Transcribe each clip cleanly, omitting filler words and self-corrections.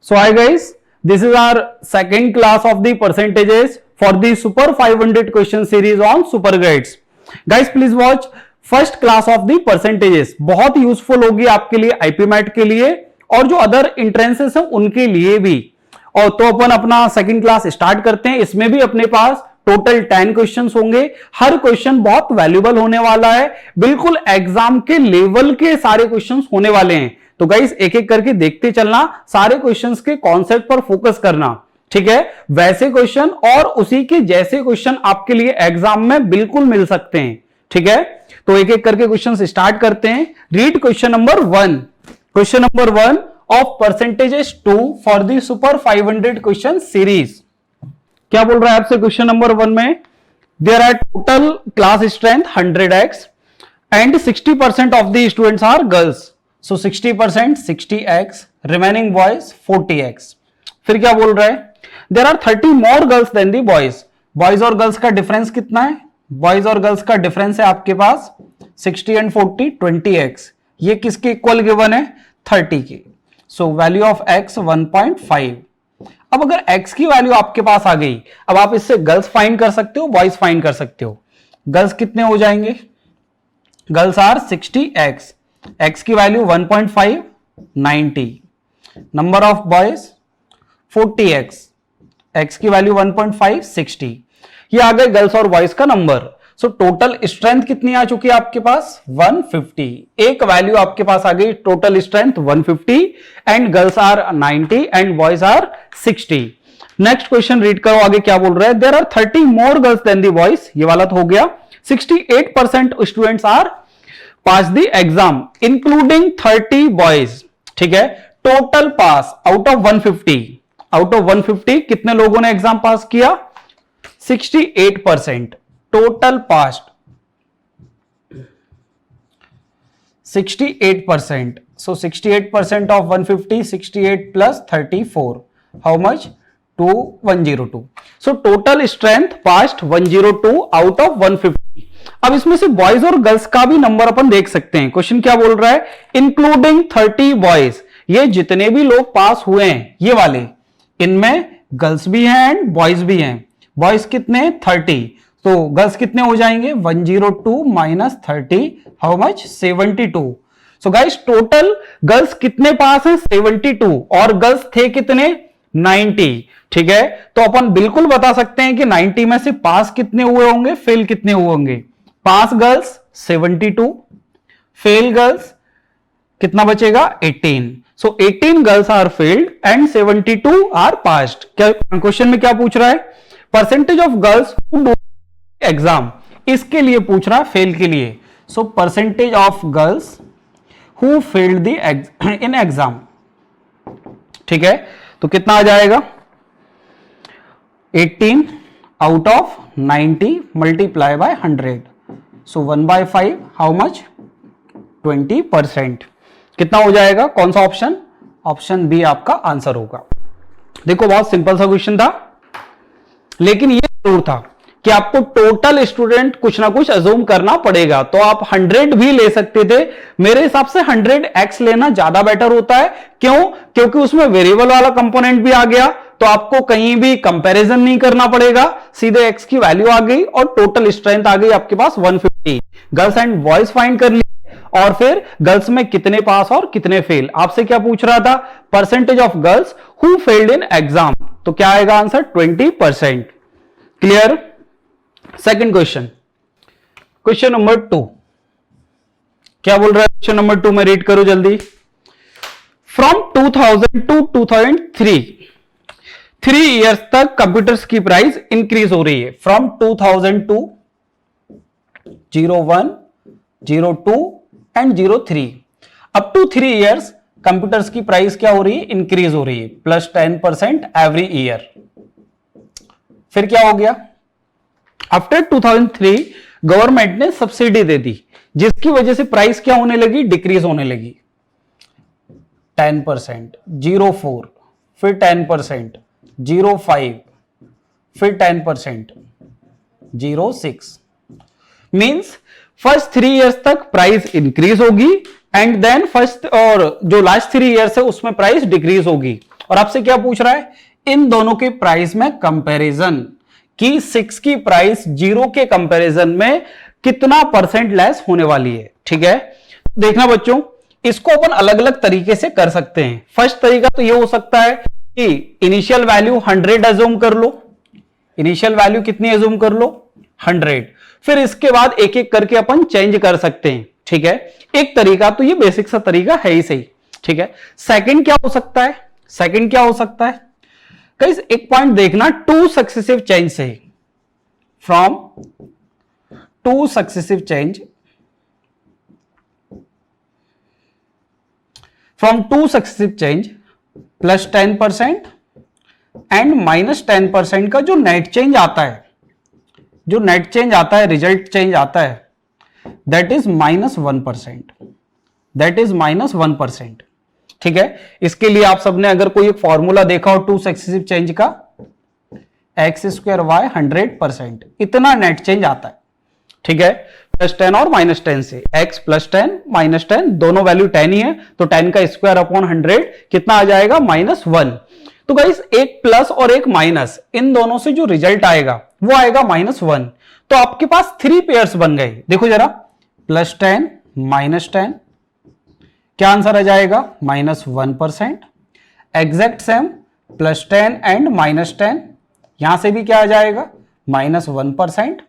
So hi guys, this is our second class of the percentages for the Super 500 question series on Super Grades. Guys please watch first class of the percentages. बहुत useful होगी आपके लिए IP mat के लिए और जो other इंट्रेंसेस हैं उनके लिए भी। और तो अपन अपना सेकंड क्लास स्टार्ट करते हैं। इसमें भी अपने पास टोटल 10 क्वेश्चंस होंगे। हर क्वेश्चन बहुत वैल्यूएबल होने वाला है, बिल्कुल एग्जाम के लेवल के सारे क्वेश्चंस होने वाले हैं। तो गाइस एक एक करके देखते चलना, सारे क्वेश्चंस के कॉन्सेप्ट पर फोकस करना, ठीक है। वैसे क्वेश्चन और उसी के जैसे क्वेश्चन आपके लिए एग्जाम में बिल्कुल मिल सकते हैं, ठीक है। तो एक एक करके क्वेश्चन स्टार्ट करते हैं। Read question number 1। Question number 1 of percentages 2 for the super 500 question series. क्या बोल रहा है आपसे क्वेश्चन नंबर 1 में? There are total class strength 100x and 60% of the students are girls. So 60% 60x, remaining boys 40x। फिर क्या बोल रहा है? There are 30 more girls than the boys. Boys और गर्ल्स का डिफरेंस कितना है? बॉयज और गर्ल्स का डिफरेंस है आपके पास 60 एंड 40 20x। ये किसके इक्वल गिवन है? 30 की। सो वैल्यू ऑफ x 1.5। अब अगर x की वैल्यू आपके पास आ गई, अब आप इससे गर्ल्स फाइंड कर सकते हो, बॉयज फाइंड कर सकते हो। गर्ल्स कितने हो जाएंगे? गर्ल्स आर 60x, x की value 1.5 90, number of boys 40x, x की वैल्यू 1.5 60। ये आ गए गर्ल्स और बॉयज का नंबर। सो टोटल स्ट्रेंथ कितनी आ चुकी है आपके पास? 150। एक वैल्यू आपके पास आ गई, total strength 150 and girls are 90 and boys are 60। Next question read करो, आगे क्या बोल रहा है? There are 30 more girls than the boys. ये वाला तो हो गया। 68% students are pass the exam including 30 boys, ठीक है। Total pass out of 150, out of 150 कितने लोगों ने एग्जाम पास किया? 68%। Total pass 68%। So 68% of 150, 68 plus 34, how much? 102। So total strength past 102 out of 150। अब इसमें से बॉयज और गर्ल्स का भी नंबर अपन देख सकते हैं। क्वेश्चन क्या बोल रहा है? Including 30 boys. ये जितने भी लोग पास हुए हैं ये वाले, इनमें गर्ल्स भी हैं एंड बॉयज भी हैं। बॉयज कितने? 30। तो गर्ल्स कितने हो जाएंगे? 102 minus 30, how much? 72। So guys total girls कितने पास हैं? 72 और गर्ल्स थे कितने? 90, ठीक है। तो अपन बिल्कुल बता सकते हैं कि 90 में से पास कितने हुए होंगे, फेल कितने हुए होंगे? पास गर्ल्स 72, फेल गर्ल्स कितना बचेगा? 18। So 18 girls are failed and 72 are passed. क्या क्वेश्चन में क्या पूछ रहा है? Percentage of girls who do exam, इसके लिए पूछ रहा है, फेल के लिए। So percentage of girls who failed the in exam, ठीक है। तो कितना आ जाएगा? 18 आउट ऑफ 90 multiply by 100। So 1/5, how much? 20%। कितना हो जाएगा? कौन सा ऑप्शन? ऑप्शन बी आपका आंसर होगा। देखो बहुत सिंपल सा क्वेश्चन था, लेकिन ये जरूर था कि आपको टोटल स्टूडेंट कुछ ना कुछ अज्यूम करना पड़ेगा। तो आप 100 भी ले सकते थे। मेरे हिसाब से 100x लेना ज्यादा बेटर होता है। क्यों? क्योंकि उसमें वेरिएबल वाला कंपोनेंट भी आ गया, तो आपको कहीं भी कंपैरिजन नहीं करना पड़ेगा। सीधे x की वैल्यू आ गई और टोटल स्ट्रेंथ आ गई आपके पास 150। गर्ल्स एंड बॉयज फाइंड कर लिए और फिर गर्ल्स में कितने पास और कितने फेल। आपसे क्या पूछ रहा था? Percentage of girls who failed in exam. तो क्या आएगा answer? 20%। Clear? Second question, question number 2। क्या बोल रहा है क्वेश्चन नंबर 2 में? रीड करो जल्दी। फ्रॉम 2000 टू 2003, 3 इयर्स तक कंप्यूटर्स की प्राइस इंक्रीज हो रही है। From 2000 to 01, 02 and 03 up to 3 years computers की प्राइस क्या हो रही है? इंक्रीज हो रही है, प्लस 10% एवरी ईयर। फिर क्या हो गया? आफ्टर 2003 गवर्नमेंट ने सब्सिडी दे दी, जिसकी वजह से प्राइस क्या होने लगी? डिक्रीज होने लगी। 10%, 04, फिर 10%, 05, फिर 10%, 06। मींस फर्स्ट 3 इयर्स तक प्राइस इंक्रीज होगी एंड देन फर्स्ट और जो लास्ट 3 इयर्स है उसमें प्राइस डिक्रीज होगी। और आपसे क्या पूछ रहा है, इन दोनों के प्राइस में कंपैरिजन कि 6 की प्राइस 0 के कंपैरिजन में कितना परसेंट लेस होने वाली है। ठीक है, देखना बच्चों, इसको अपन अलग अलग तरीके से कर सकते हैं। फर्स्ट तरीका तो ये हो सकता है कि इनिशियल वैल्यू 100 एज्यूम कर लो, इनिशियल वैल्यू कितनी एज्यूम कर लो 100, फिर इसके बाद एक एक करके अपन चेंज कर सकते हैं। ठीक है, एक तरीका तो ये बेसिक सा तरीका है ही सही। ठीक है, सेकंड क्या हो सकता है, सेकंड क्या हो सकता है गाइस, एक पॉइंट देखना, 2 सक्सेसिव चेंज से, from 2 successive change, from 2 successive change plus 10% and minus 10% का जो नेट चेंज आता है, जो नेट चेंज आता है, रिजल्ट चेंज आता है, दैट इज -1%, दैट इज -1%। ठीक है, इसके लिए आप सबने अगर कोई एक फॉर्मूला देखा हो 2 सक्सेसिव चेंज का, x² y 100%, इतना नेट चेंज आता है। ठीक है, +10 और -10 से, x +10 -10 दोनों वैल्यू 10 ही है, तो 10 का स्क्वायर अपॉन 100 कितना आ जाएगा -1। तो गाइस एक प्लस और एक माइनस, इन दोनों से जो रिजल्ट आएगा वो आएगा -1। तो आपके पास 3 पेयर्स बन गए। देखो जरा, +10 -10, क्या आंसर आ जाएगा -1%। एग्जैक्ट सेम, +10 एंड -10, यहां से भी क्या आ जाएगा -1%।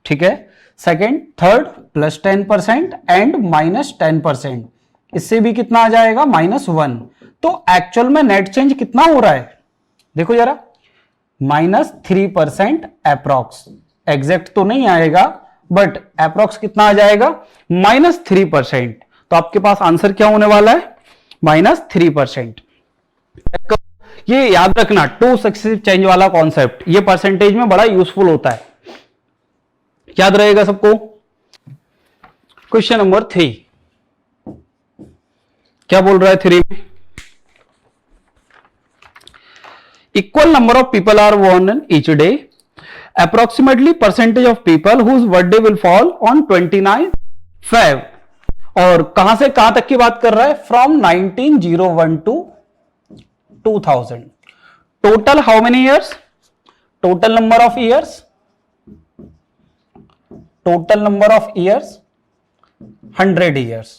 ठीक है, सेकेंड थर्ड +10% एंड -10%, इससे भी कितना आ जाएगा -1। तो एक्चुअल में नेट चेंज कितना हो रहा है, देखो जरा, -3% अप्रॉक्स, एग्जैक्ट तो नहीं आएगा बट अप्रॉक्स कितना आ जाएगा -3%। तो आपके पास आंसर क्या होने वाला है -3%। ये याद रखना, 2 सक्सेसिव चेंज वाला कॉन्सेप्ट ये परसेंटेज में बड़ा यूजफुल होता है, याद रहेगा सबको। क्वेश्चन नंबर 3 क्या बोल रहा है 3 में, equal number of people are born each day, approximately percentage of people whose birthday will fall on 29 Feb। और कहां से कहां तक की बात कर रहा है, from 1901 to 2000। Total how many years, total number of years, total number of years 100 years,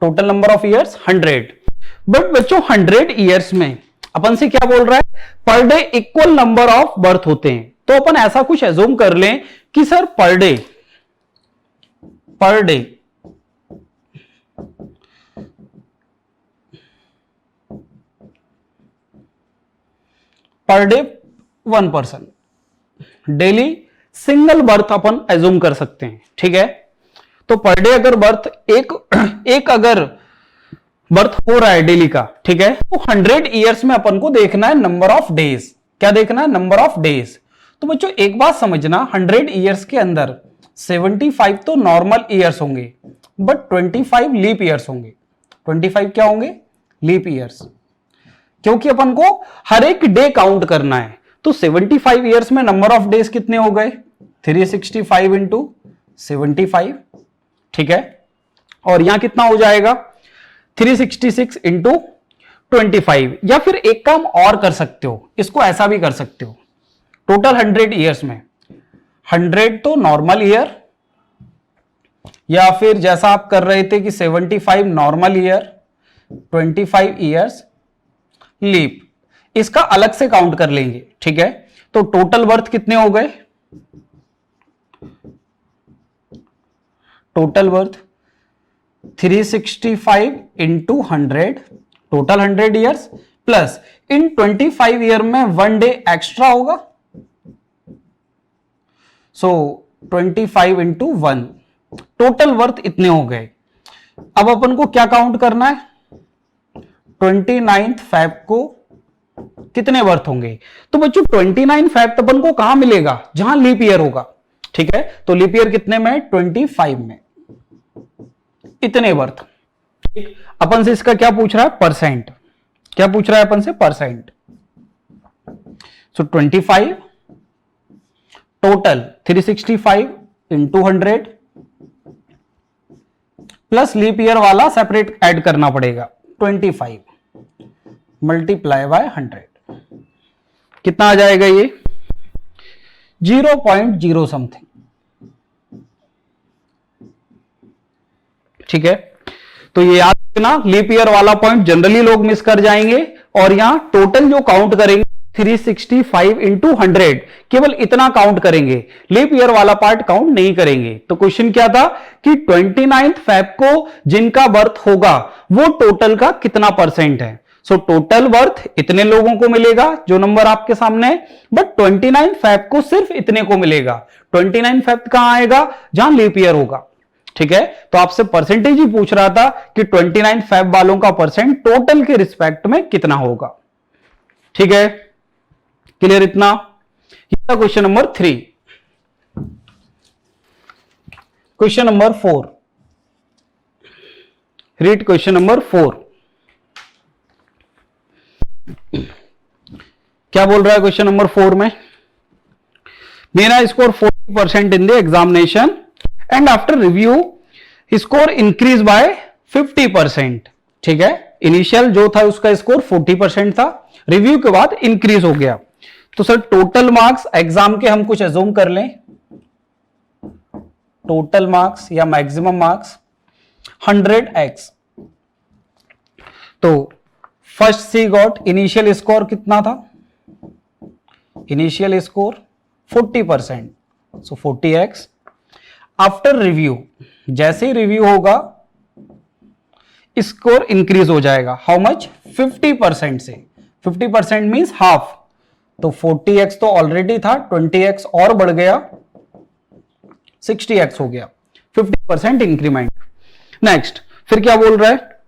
total number of years 100। But बच्चों 100 ईयर्स में अपन से क्या बोल रहा है, per day equal number of birth होते हैं। तो अपन ऐसा कुछ एज्यूम कर लें कि सर पर डे पर डे पर day 1 person daily single birth अपन एज्यूम कर सकते हैं। ठीक है, तो पर डे अगर बर्थ एक अगर बर्थ हो रहा है डेली का, ठीक है, तो 100 ईयर्स में अपन को देखना है नंबर ऑफ डेज, क्या देखना है, नंबर ऑफ डेज। तो बच्चों एक बात समझना, 100 ईयर्स के अंदर 75 तो नॉर्मल ईयर्स होंगे बट 25 लीप ईयर्स होंगे। 25 क्या होंगे, लीप ईयर्स, क्योंकि अपन को हर एक डे काउंट करना है। तो 75 ईयर्स में नंबर ऑफ डेज कितने हो गए, 365 इंटू 75। ठीक है, और यहां कितना हो जाएगा 366 इंटू 25। या फिर एक काम और कर सकते हो, इसको ऐसा भी कर सकते हो, टोटल 100 ईयर्स में 100 तो नॉर्मल ईयर, या फिर जैसा आप कर रहे थे कि 75 नॉर्मल ईयर, 25 ईयर्स लीप, इसका अलग से काउंट कर लेंगे। ठीक है, तो टोटल बर्थ कितने हो गए, total birth 365 into 100, total 100 years, plus in 25 year में 1 डे एक्स्ट्रा होगा, सो 25 इंटू 1, टोटल बर्थ इतने हो गए। अब अपन को क्या काउंट करना है, 29 Feb को कितने बर्थ होंगे। तो बच्चों 29 Feb अपन को कहां मिलेगा, जहां लीप ईयर होगा। ठीक है, तो लीप ईयर कितने में, 25 में, इतने बर्थ। अपन से इसका क्या पूछ रहा है, परसेंट, क्या पूछ रहा है अपन से, percent. So 25 total 365 into 100 plus leap year वाला सेपरेट ऐड करना पड़ेगा 25, मल्टीप्लाई बाय 100, कितना आ जाएगा ये 0.0 समथिंग। ठीक है, तो ये याद रखना, लीप ईयर वाला पॉइंट जनरली लोग मिस कर जाएंगे, और यहां टोटल जो काउंट करेंगे 365 इंटू 100, केवल इतना काउंट करेंगे, लीप ईयर वाला पार्ट काउंट नहीं करेंगे। तो क्वेश्चन क्या था कि 29 फेब को जिनका बर्थ होगा वो टोटल का कितना परसेंट है। सो टोटल बर्थ इतने लोगों को मिलेगा जो नंबर आपके सामने है, बट 29 फेब को सिर्फ इतने को मिलेगा। 29 फेब कहां आएगा, जहां लीप ईयर होगा। ठीक है, तो आपसे परसेंटेज ही पूछ रहा था कि 29 फेब वालों का परसेंट टोटल के रिस्पेक्ट में कितना होगा। ठीक है, क्लियर इतना। Question number 3। Question number 4, read question number 4। क्या बोल रहा है क्वेश्चन नंबर 4 में, मेरा score 40% in the examination and after review score increase by 50%। ठीक है, इनिशियल जो था उसका स्कोर 40% था, रिव्यू के बाद इंक्रीज हो गया। तो सर टोटल मार्क्स एग्जाम के हम कुछ एज्यूम कर लें, टोटल मार्क्स या मैक्सिमम मार्क्स 100x। तो फर्स्ट सी गॉट इनिशियल स्कोर कितना था, इनिशियल स्कोर 40%, सो 40x। आफ्टर रिव्यू, जैसे ही रिव्यू होगा स्कोर इंक्रीज हो जाएगा, हाउ मच 50% से, 50% मींस हाफ। तो 40x तो ऑलरेडी था, 20x और बढ़ गया, 60x हो गया, 50% इंक्रीमेंट। नेक्स्ट फिर क्या बोल रहा है,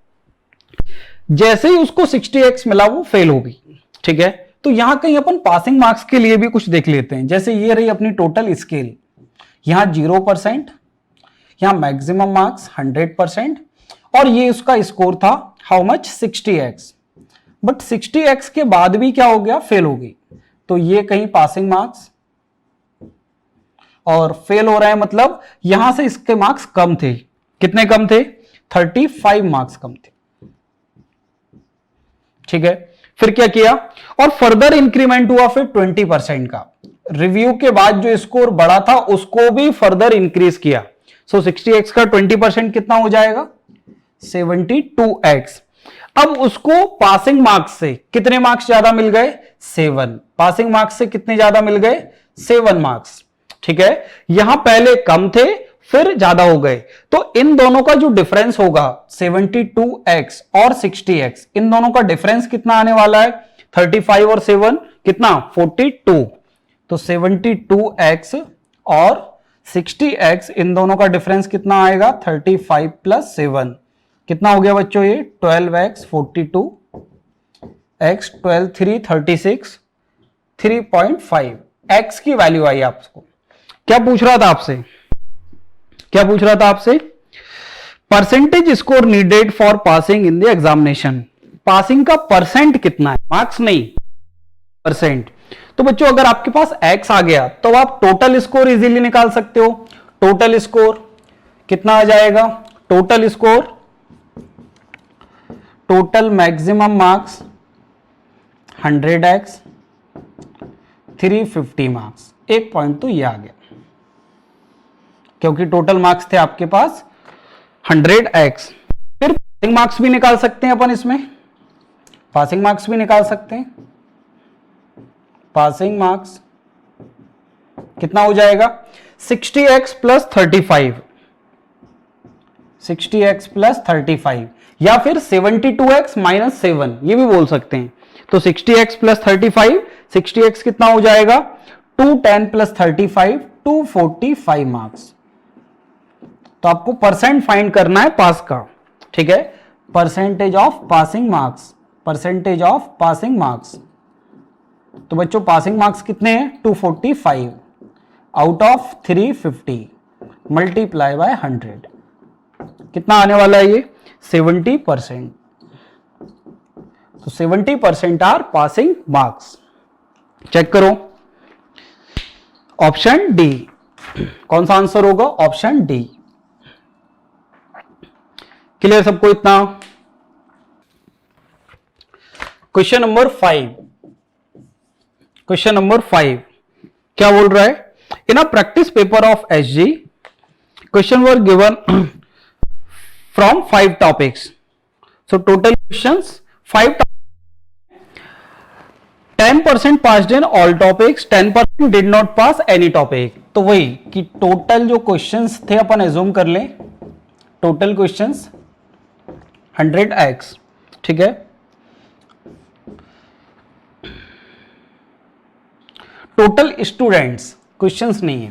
जैसे ही उसको 60x मिला वो फेल होगी। ठीक है, तो यहां कहीं अपन पासिंग मार्क्स के लिए भी कुछ देख लेते हैं। जैसे ये रही अपनी टोटल स्केल, यहां 0%, यहां मैक्सिमम मार्क्स 100%, और ये उसका स्कोर था how much 60x। But 60x के बाद भी क्या हो गया, फेल हो गई। तो ये कहीं पासिंग मार्क्स, और फेल हो रहा है मतलब यहां से इसके मार्क्स कम थे। कितने कम थे, 35 मार्क्स कम थे। ठीक है, फिर क्या किया, और फर्दर इंक्रीमेंट हुआ फिर 20% का। रिव्यू के बाद जो स्कोर बढ़ा था उसको भी फर्दर इंक्रीज किया। सो 60x का 20% कितना हो जाएगा, 72x। अब उसको पासिंग मार्क्स से कितने मार्क्स ज्यादा मिल गए, 7। पासिंग मार्क्स से कितने ज्यादा मिल गए, 7 मार्क्स। ठीक है, यहां पहले कम थे फिर ज्यादा हो गए, तो इन दोनों का जो डिफरेंस होगा 72x और 60x, इन दोनों का डिफरेंस कितना आने वाला है, 35 और 7 कितना, 42। तो 72x और 60x, इन दोनों का डिफरेंस कितना आएगा, 35 प्लस 7 कितना हो गया बच्चों, ये 12x 42x 12 3 36 3.5 x की वैल्यू आई आपको। क्या पूछ रहा था आपसे, क्या पूछ रहा था आपसे, percentage score needed for passing in the examination. Passing का परसेंट कितना है, मार्क्स नहीं, परसेंट। तो बच्चों अगर आपके पास x आ गया तो आप टोटल स्कोर इजीली निकाल सकते हो। टोटल स्कोर कितना आ जाएगा, total score, total maximum marks 100x 350 marks, एक पॉइंट तो ये आ गया क्योंकि टोटल मार्क्स थे आपके पास 100x। फिर पासिंग मार्क्स भी निकाल सकते हैं अपन, इसमें पासिंग मार्क्स भी निकाल सकते हैं। पासिंग मार्क्स कितना हो जाएगा, 60x प्लस 35, 60x प्लस 35, या फिर 72x माइनस 7, ये भी बोल सकते हैं। तो 60x प्लस 35, 60x कितना हो जाएगा, 210 प्लस 35 245 मार्क्स। तो आपको परसेंट फाइंड करना है पास का। ठीक है, percentage of passing marks, percentage of passing marks. तो बच्चों पासिंग मार्क्स कितने हैं, 245 आउट ऑफ 350 मल्टीप्लाई बाय 100, कितना आने वाला है ये, 70%। तो 70% आर पासिंग मार्क्स। चेक करो, ऑप्शन डी, कौन सा आंसर होगा, ऑप्शन डी। क्लियर सबको इतना। क्वेश्चन नंबर 5, क्वेश्चन नंबर 5 क्या बोल रहा है? In a practice paper of SG question were given from 5 topics. So total questions 5 10% passed in all topics, 10% did not pass any topic. तो वही कि टोटल जो क्वेश्चंस थे अपन एज्यूम कर लें, टोटल क्वेश्चंस 100x. ठीक है, टोटल स्टूडेंट्स, क्वेश्चंस नहीं है,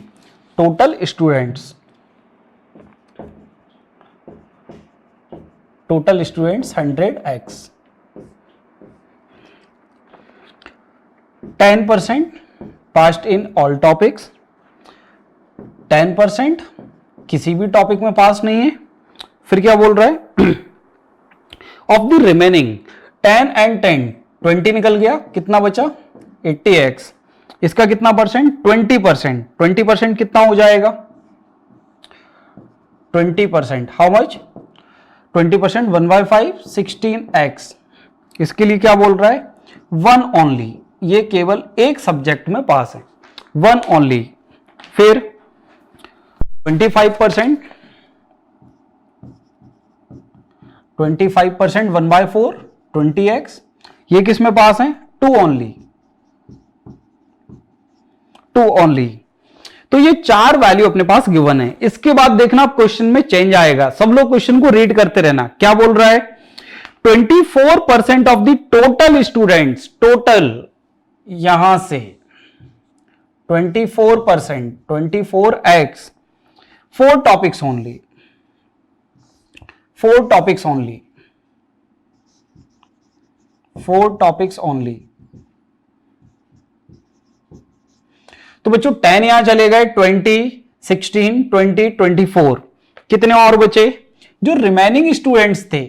total students, total students 100x. 10% passed in all topics, 10% किसी भी टॉपिक में पास नहीं है. फिर क्या बोल रहा है? ऑफ द रिमेनिंग 10 एंड 10, 20 निकल गया, कितना बचा? 80x. इसका कितना परसेंट? 20%. 20% कितना हो जाएगा? 20%. How much? 20% 1/5, 16x. इसके लिए क्या बोल रहा है? 1 ओनली. ये केवल एक सब्जेक्ट में पास है, 1 ओनली. फिर 25%, 25% 1/4, 20x. ये किस में पास है? 2 ओनली, 2 ओनली. तो ये 4 वैल्यू अपने पास गिवन है. इसके बाद देखना आप क्वेश्चन में चेंज आएगा. सब लोग क्वेश्चन को रीड करते रहना. क्या बोल रहा है? 24% of the total students, total यहां से 24%, 24x, 4 topics only, 4 topics only, 4 topics only. तो बच्चों 10 यहां चले गए, 20, 16, 20, 24. कितने और बचे? जो रिमेनिंग स्टूडेंट्स थे,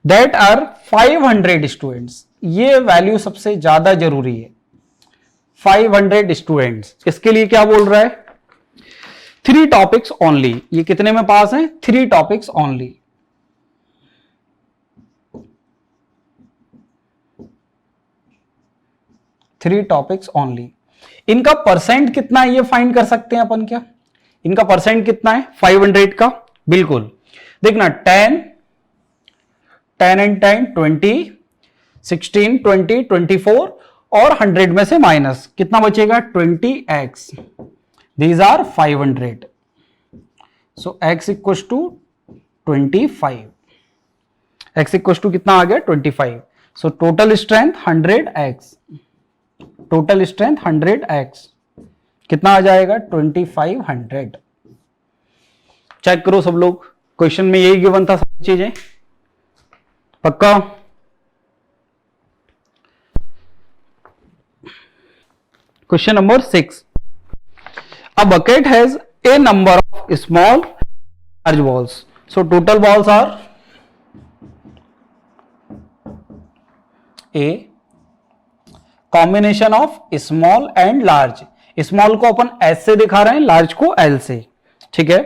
दैट आर 500 स्टूडेंट्स. ये वैल्यू सबसे ज्यादा जरूरी है, 500 स्टूडेंट्स. इसके लिए क्या बोल रहा है? 3 टॉपिक्स ओनली. ये कितने में पास हैं? 3 topics only. Three topics only. इनका परसेंट कितना है ये फाइंड कर सकते हैं अपन क्या? इनका परसेंट कितना है 500 का? बिल्कुल. देखना 10 एंड 10, 20, 16, 20, 24 और 100 में से माइनस कितना बचेगा? 20x. These are 500. So x equals to 25. x equals to कितना आ गया? 25. So total strength 100x. Total strength 100x. कितना आ जाएगा? 2500. चेक करो सब लोग, क्वेश्चन में यही गिवन था सारी चीजें. पक्का? Question number 6. A bucket has a number of small large balls. So total balls are a combination of small and large. Small को अपन S से दिखा रहे हैं, लार्ज को L से. ठीक है.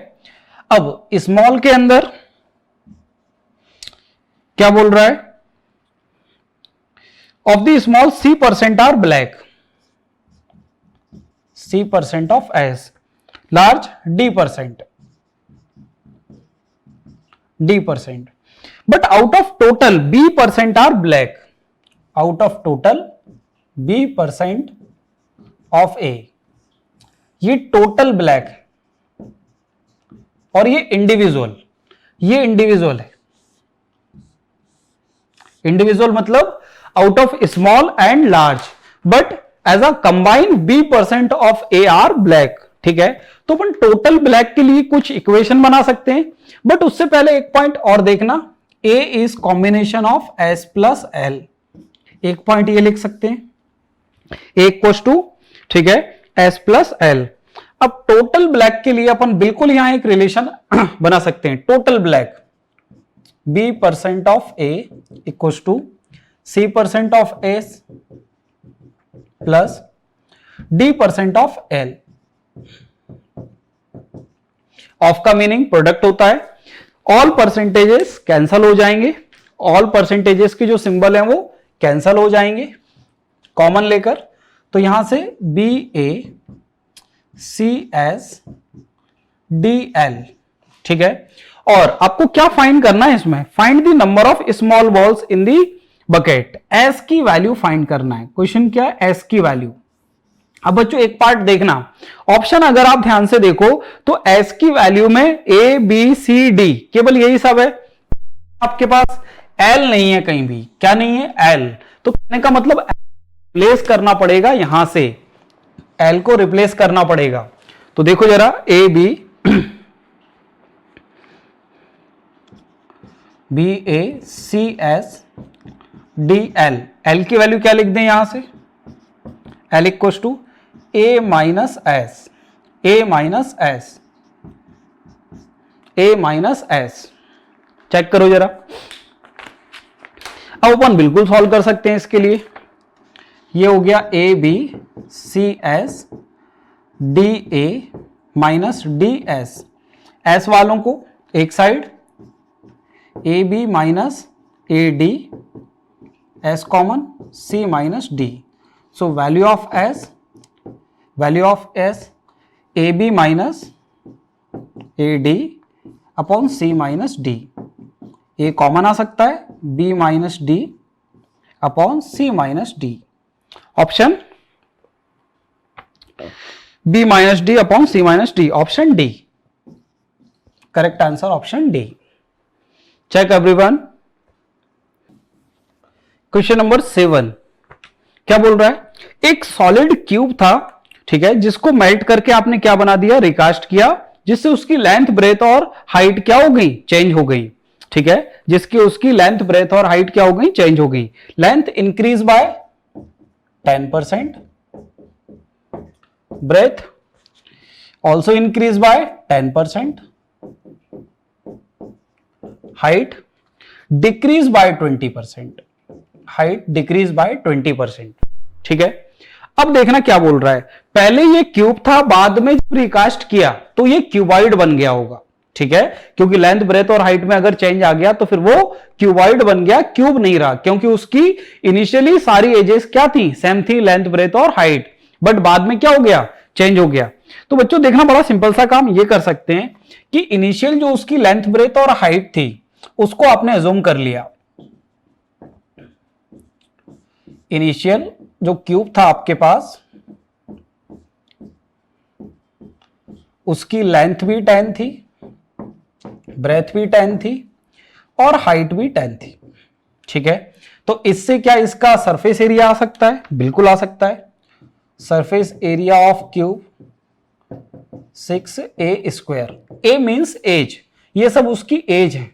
अब स्मॉल के अंदर क्या बोल रहा है? Of the small C% are black, C% of S. Large D%. D%. But out of total B% are black. Out of total B% of A. ये टोटल ब्लैक है और ये इंडिविजुअल, ये इंडिविजुअल है. इंडिविजुअल मतलब out of small and large, but as a combined B% of A are black. ठीक है. तो अपन टोटल ब्लैक के लिए कुछ इक्वेशन बना सकते हैं, बट उससे पहले एक पॉइंट और देखना. A is combination of S plus L. एक पॉइंट ये लिख सकते हैं, A इक्वल्स टू, ठीक है, S प्लस L. अब टोटल ब्लैक के लिए अपन बिल्कुल यहां एक रिलेशन बना सकते हैं. Total black B% of A equals to C% of S plus D% of L. Of का मीनिंग प्रोडक्ट होता है. ऑल परसेंटेजेस कैंसल हो जाएंगे. ऑल परसेंटेजेस के जो सिंबल है वो कैंसल हो जाएंगे कॉमन लेकर, तो यहां से BaCSDL, ठीक है। और आपको क्या फाइंड करना है इसमें, find the number of small balls in the bucket, S की वैल्यू फाइंड करना है। क्वेश्चन क्या है, एस की वैल्यू। अब बच्चों एक पार्ट देखना, ऑप्शन अगर आप ध्यान से देखो तो एस की वैल्यू में ए बी सी डी केवल यही सब है, आपके पास एल नहीं है कहीं भी, क्या नहीं है, एल। तो कहने का मतलब रिप्लेस करना पड़ेगा, यहां से एल को रिप्लेस करना पड़ेगा। तो देखो जरा ए बी BaCSDL, एल की वैल्यू क्या लिख दें यहां से, L equal to A minus S, check करो जरा। अब अपन बिल्कुल सॉल्व कर सकते हैं इसके लिए, ये हो गया ABCSDA माइनस DS, एस वालों को एक side, AB minus AD, S common, C minus D, so value of S AB minus AD upon C minus D, ये कॉमन आ सकता है, B minus D upon C minus D, option B minus D upon C minus D, option D, correct answer option D। Check everyone. Question number 7 क्या बोल रहा है, एक solid cube था, ठीक है, जिसको मेल्ट करके आपने क्या बना दिया, रिकास्ट किया, जिससे उसकी लेंथ ब्रेथ और हाइट क्या हो गई, चेंज हो गई, ठीक है, जिसकी उसकी लेंथ ब्रेथ और हाइट क्या हो गई, चेंज हो गई। Length increase by 10%, breadth also increase by 10%, height decrease by 20%, height decrease by 20%, ठीक है। अब देखना क्या बोल रहा है, पहले ये क्यूब था, बाद में जब रिकास्ट किया तो ये क्यूबॉइड बन गया होगा, ठीक है, क्योंकि लेंथ ब्रेथ और हाइट में अगर चेंज आ गया तो फिर वो क्यूबॉइड बन गया, क्यूब नहीं रहा, क्योंकि उसकी इनिशियली सारी एजेस क्या थी, सेम थी, लेंथ ब्रेथ और हाइट, बट बाद में क्या हो गया, चेंज हो गया। तो बच्चों देखना बड़ा सिंपल सा काम ये कर सकते हैं कि इनिशियल जो उसकी लेंथ ब्रेथ और हाइट थी उसको आपने अज्यूम कर लिया, इनिशियल जो क्यूब था आपके पास उसकी लेंथ भी 10 थी, ब्रेथ भी 10 थी और हाइट भी 10 थी, ठीक है। तो इससे क्या इसका सरफेस एरिया आ सकता है, बिल्कुल आ सकता है, surface area of cube 6a square, a means edge, ये सब उसकी एज है,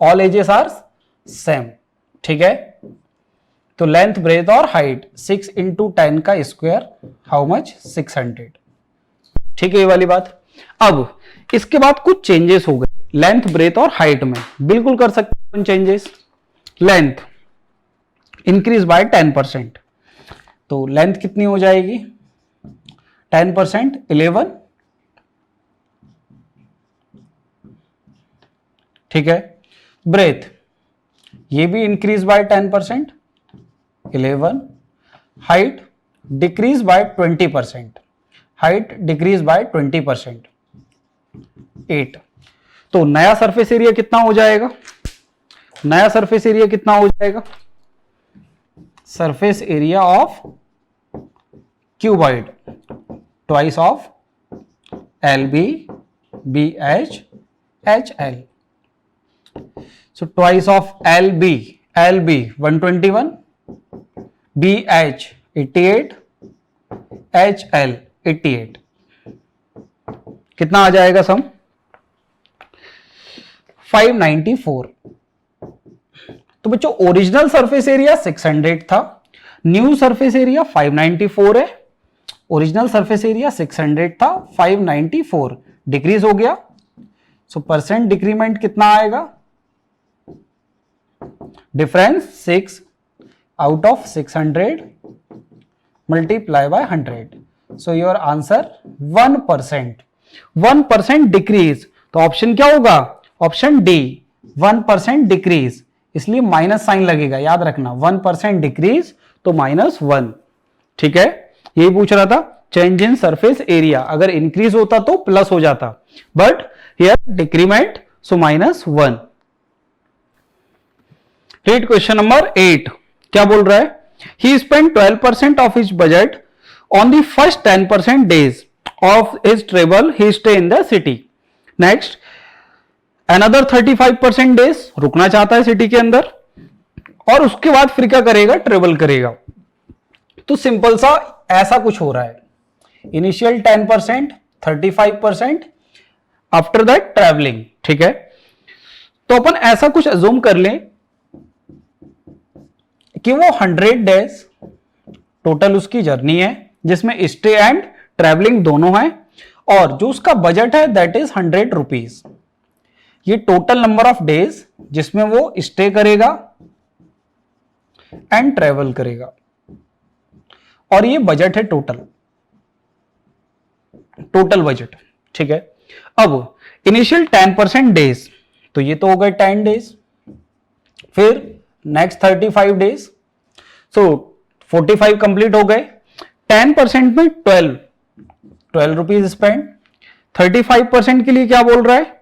ऑल एजेस आर सेम, ठीक है। तो लेंथ ब्रेथ और हाइट 6 इंटू 10 का स्क्वायर, हाउ मच, 600, ठीक है, ये वाली बात। अब इसके बाद कुछ चेंजेस हो गए लेंथ ब्रेथ और हाइट में, बिल्कुल कर सकते हैं चेंजेस। लेंथ इंक्रीज बाय 10%, तो लेंथ कितनी हो जाएगी, 10% 11, ठीक है। ब्रेथ ये भी increase by 10%, 11, height decrease by 20%, height decrease by 20%, 8। तो नया सरफेस एरिया कितना हो जाएगा, नया सरफेस एरिया कितना हो जाएगा, surface area of cuboid twice of LB BH HL, so twice of LB 121, BH 88, HL 88, कितना आ जाएगा सम, 594। तो बच्चों ओरिजिनल सरफेस एरिया 600 था, न्यू सरफेस एरिया 594 है, ओरिजिनल सरफेस एरिया 600 था, 594 डिक्रीज हो गया, सो परसेंट डिक्रीमेंट कितना आएगा, difference 6 out of 600 multiply by 100, so your answer 1%, 1% decrease. तो ऑप्शन क्या होगा, ऑप्शन डी, 1% डिक्रीज इसलिए माइनस साइन लगेगा, याद रखना 1% डिक्रीज तो -1, ठीक है। यही पूछ रहा था, चेंज इन सरफेस एरिया, अगर इंक्रीज होता तो प्लस हो जाता, but here decrement, so -1। Read question number 8, क्या बोल रहा है? He spend 12% of his budget on the first 10% days of his travel he stay in the city. Next, another 35% days रुकना चाहता है सिटी के अंदर, और उसके बाद फिर क्या करेगा? ट्रेवल करेगा। तो सिंपल सा ऐसा कुछ हो रहा है, इनिशियल 10%, 35%, आफ्टर दैट ट्रेवलिंग, ठीक है। तो अपन ऐसा कुछ अज्यूम कर लें कि वो 100 डेज टोटल उसकी जर्नी है, जिसमें स्टे एंड ट्रेवलिंग दोनों है, और जो उसका बजट है दैट इज 100 रुपीज। ये टोटल नंबर ऑफ डेज जिसमें वो स्टे करेगा एंड ट्रेवल करेगा, और ये बजट है टोटल बजट, ठीक है। अब इनिशियल 10% डेज, तो ये तो हो गए 10 डेज, फिर नेक्स्ट 35 डेज, सो 45 कंप्लीट हो गए। 10% में 12 रुपीज स्पेंड। 35% के लिए क्या बोल रहा है?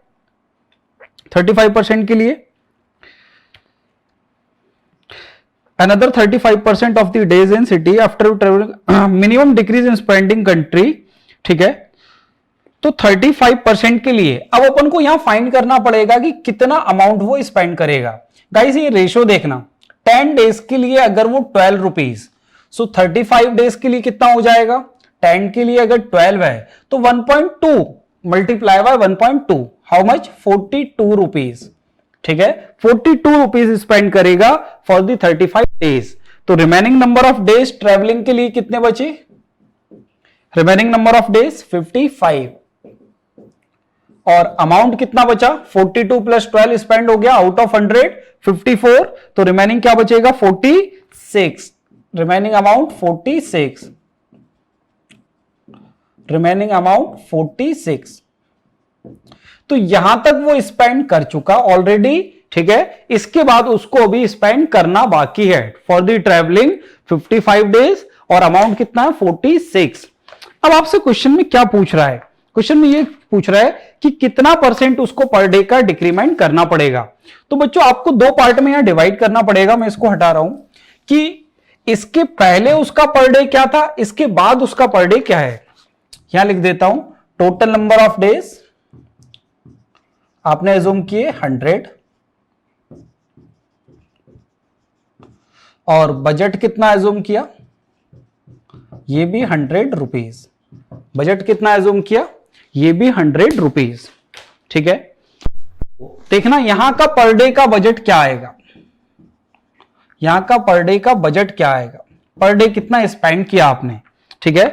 35% के लिए another 35% of the days in city after traveling minimum decrease in spending country, ठीक है। तो 35% के लिए अब अपन को यहां फाइंड करना पड़ेगा कि कितना अमाउंट वो स्पेंड करेगा। गाइस ये रेशो देखना, 10 डेज के लिए अगर वो 12 रुपीज, सो 35 डेज के लिए कितना हो जाएगा? 10 के लिए अगर 12 है तो 1.2 multiply by 1.2, how much? 42 rupees, ठीक है। 42 रुपीज स्पेंड करेगा फॉर दी 35 डेज। तो remaining number of days travelling के लिए कितने बचे? रिमेनिंग नंबर ऑफ डेज 55, और अमाउंट कितना बचा? 42 प्लस 12 स्पेंड हो गया आउट ऑफ 100 54, तो रिमेनिंग क्या बचेगा? 46, रिमेनिंग अमाउंट 46, रिमेनिंग अमाउंट 46। तो यहां तक वो स्पेंड कर चुका ऑलरेडी, ठीक है। इसके बाद उसको अभी स्पेंड करना बाकी है फॉर दी ट्रेवलिंग 55 डेज, और अमाउंट कितना है? 46। अब आपसे क्वेश्चन में क्या पूछ रहा है? क्वेश्चन में ये पूछ रहा है कि कितना % उसको पर डे का डिक्रीमेंट करना पड़ेगा। तो बच्चों आपको दो पार्ट में यहां डिवाइड करना पड़ेगा। मैं इसको हटा रहा हूं कि इसके पहले उसका पर डे क्या था, इसके बाद उसका पर डे क्या है। यहां लिख देता हूं, टोटल नंबर ऑफ डेज आपने एज्यूम किए 100, और बजट कितना एज्यूम किया? ये भी 100 रुपीज। बजट कितना एज्यूम किया? ये भी 100 रुपीज, ठीक है। देखना यहां का पर डे का बजट क्या आएगा, यहां का पर डे का बजट क्या आएगा, पर डे कितना स्पेंड किया आपने, ठीक है।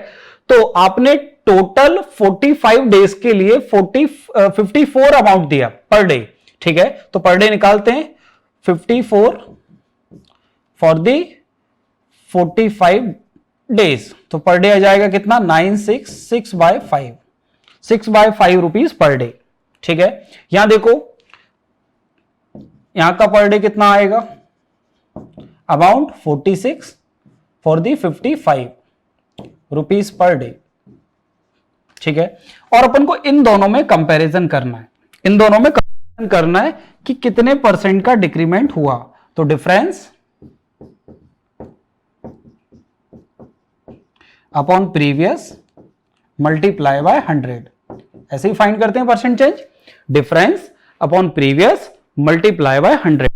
तो आपने टोटल 45 डेज के लिए 54 अमाउंट दिया पर डे, ठीक है। तो पर डे निकालते हैं, 54 फॉर दी 45 डेज, तो पर डे आ जाएगा कितना? 966 बाय 5, 6/5 रुपीज पर डे, ठीक है। यहां देखो यहां का पर डे कितना आएगा? Amount 46 for the 55 rupees per day, ठीक है। और अपन को इन दोनों में कंपैरिजन करना है, इन दोनों में कंपैरिजन करना है कि कितने % का डिक्रीमेंट हुआ। तो difference upon previous multiply by 100, ऐसे ही फाइंड करते हैं percentage. Difference upon previous multiply by 100।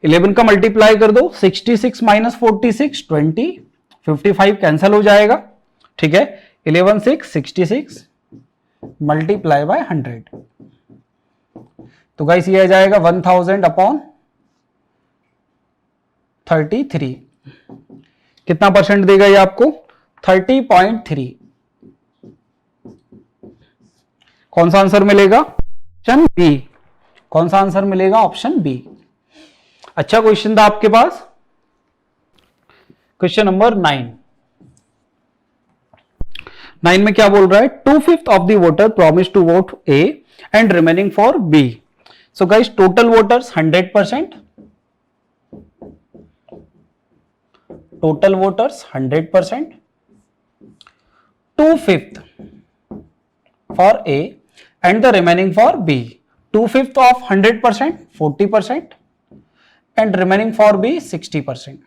11 का मल्टीप्लाई कर दो, 66 माइनस 46 20, 55 कैंसिल हो जाएगा, ठीक है। 11 6 66 मल्टीप्लाई बाय 100, तो गाइस ये आ जाएगा 1000 अपॉन 33। कितना % देगा ये आपको? 30.3। कौन सा आंसर मिलेगा? Option B. कौन सा आंसर मिलेगा? Option B. अच्छा क्वेश्चन था आपके पास, क्वेश्चन नंबर 9 में क्या बोल रहा है? 2/5 of the voter promise to vote A and remaining for B. So guys total voters 100%, total voters 100%, 2/5 for A and the remaining for B. 2/5 of 100% 40% and remaining for B 60%.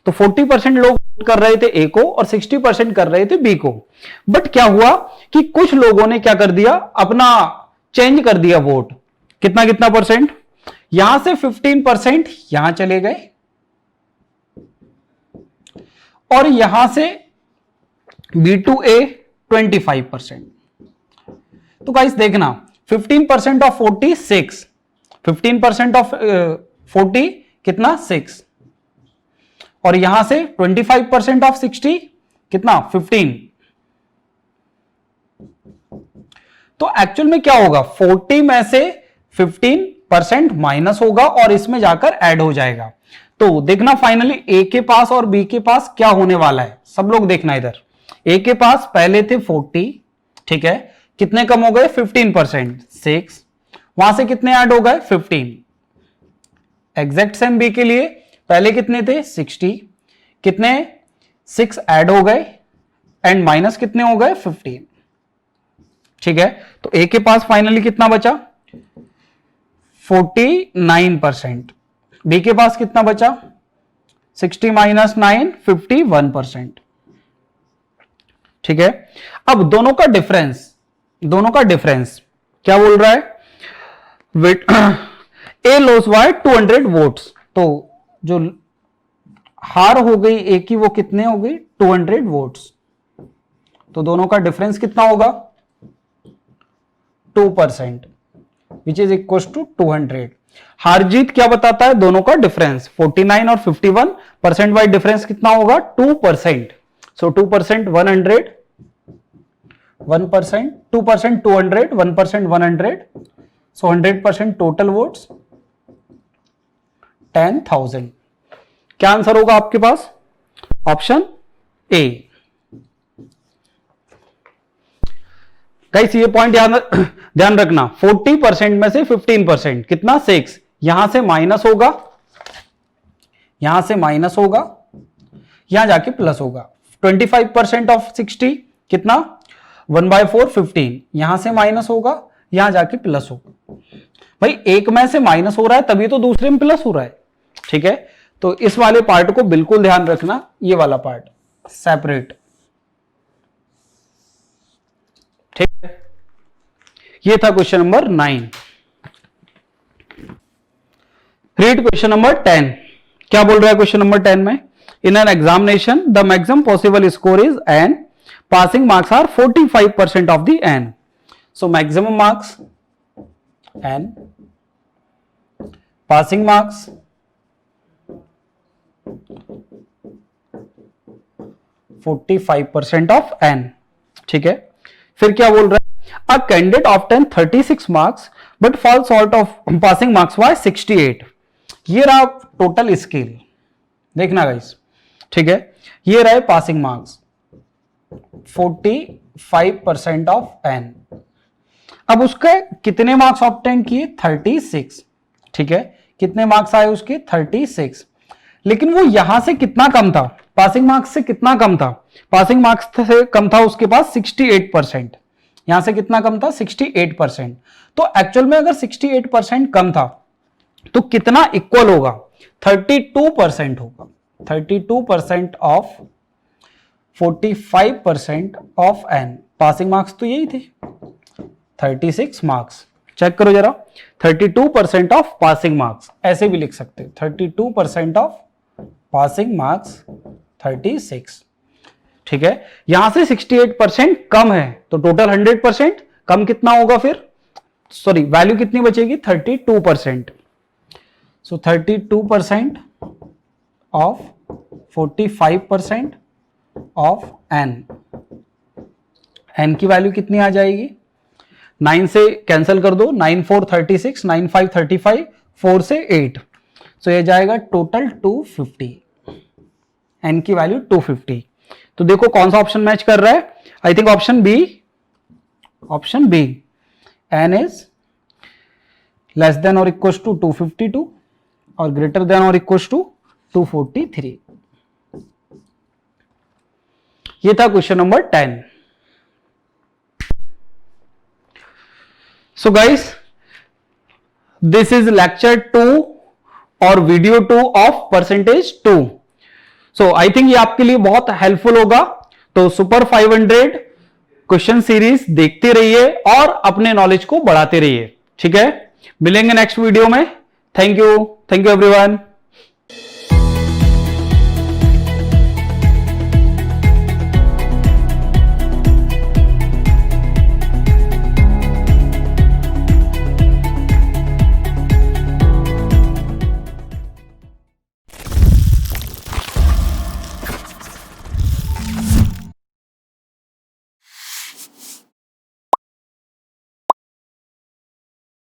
तो 40% लोग कर रहे थे A को और 60% कर रहे थे B को। बट क्या हुआ कि कुछ लोगों ने क्या कर दिया, अपना चेंज कर दिया वोट। कितना कितना परसेंट, यहां से 15% यहां चले गए और यहां से B to A 25%। तो गाइस देखना 15% ऑफ 40 6, 15% ऑफ 40 कितना 6 और यहां से 25% ऑफ 60 कितना 15। तो एक्चुअल में क्या होगा, 40 में से 15% माइनस होगा और इसमें जाकर ऐड हो जाएगा। तो देखना फाइनली ए के पास और बी के पास क्या होने वाला है, सब लोग देखना इधर। ए के पास पहले थे 40, ठीक है, कितने कम हो गए 15%, 6, वहां से कितने ऐड हो गए 15। एग्जैक्ट सेम बी के लिए पहले कितने थे 60, कितने 6 ऐड हो गए एंड माइनस कितने हो गए 15, ठीक है। तो ए के पास फाइनली कितना बचा 49%, बी के पास कितना बचा 60 माइनस 9 51%, ठीक है। अब दोनों का डिफरेंस क्या बोल रहा है, ए लॉस बाय 200 वोट्स, तो जो हार हो गई ए की वो कितने हो गई 200 वोट्स। तो दोनों का डिफरेंस कितना होगा 2%, विच इज इक्वल टू 200। हार जीत क्या बताता है, दोनों का डिफरेंस 49 और 51% वाइज डिफरेंस कितना होगा 2%। सो 2% 100, 1% 2% 200, 1% 100, सो 100% टोटल वोट्स 10,000। क्या आंसर होगा आपके पास, ऑप्शन ए। गाइस ये पॉइंट ध्यान रखना, 40% में से 15% कितना 6, यहां से माइनस होगा, यहां से माइनस होगा, यहां जाके प्लस होगा। 25% ऑफ 60 कितना 1/4 15, यहां से माइनस होगा, यहां जाके प्लस होगा। भाई एक में से माइनस हो रहा है तभी तो दूसरे में प्लस हो रहा है, ठीक है। तो इस वाले पार्ट को बिल्कुल ध्यान रखना, ये वाला पार्ट सेपरेट, ठीक है। ये था question number 9। Read question number 10। क्या बोल रहा है क्वेश्चन नंबर 10 में, in an examination the maximum possible score is n, passing marks are 45% of the n। So maximum marks n, passing marks 45% of n, ठीक है। फिर क्या बोल रहा है, a candidate obtain 36 marks but fall short of passing marks by 68। ये रहा total scale, देखना गाइस, ठीक है। ये रहे पासिंग मार्क्स 45% ऑफ n। अब उसके कितने मार्क्स ऑब्टेन किए 36, ठीक है, कितने मार्क्स आए उसके 36, लेकिन वो यहां से कितना कम था, पासिंग मार्क्स से कितना कम था, पासिंग मार्क्स से कम था उसके पास 68%, यहां से कितना कम था 68%। तो एक्चुअल में अगर 68% कम था तो कितना इक्वल होगा 32% होगा, 32% of 45% of n। Passing marks तो यही थे 36 मार्क्स, चेक करो जरा, 32% ऑफ पासिंग मार्क्स, ऐसे भी लिख सकते हो 32% ऑफ पासिंग मार्क्स 36, ठीक है। यहां से 68% कम है तो टोटल 100% कम कितना होगा, फिर सॉरी वैल्यू कितनी बचेगी 32%। सो 32% ऑफ 45% ऑफ n, n की वैल्यू कितनी आ जाएगी, 9 से कैंसिल कर दो, 9 4 36, 9 5 35, 4 से 8, सो ये जाएगा टोटल 250, n की वैल्यू 250। तो देखो कौन सा ऑप्शन मैच कर रहा है, I think option B, n is less than और इक्वल टू 252 और ग्रेटर देन और इक्वल टू 243। ये था question number 10। So guys, this is lecture 2 और video 2 of percentage 2। So I think ये आपके लिए बहुत हेल्पफुल होगा। तो सुपर 500 क्वेश्चन सीरीज देखते रहिए और अपने नॉलेज को बढ़ाते रहिए। ठीक है, मिलेंगे नेक्स्ट वीडियो में। Thank you everyone.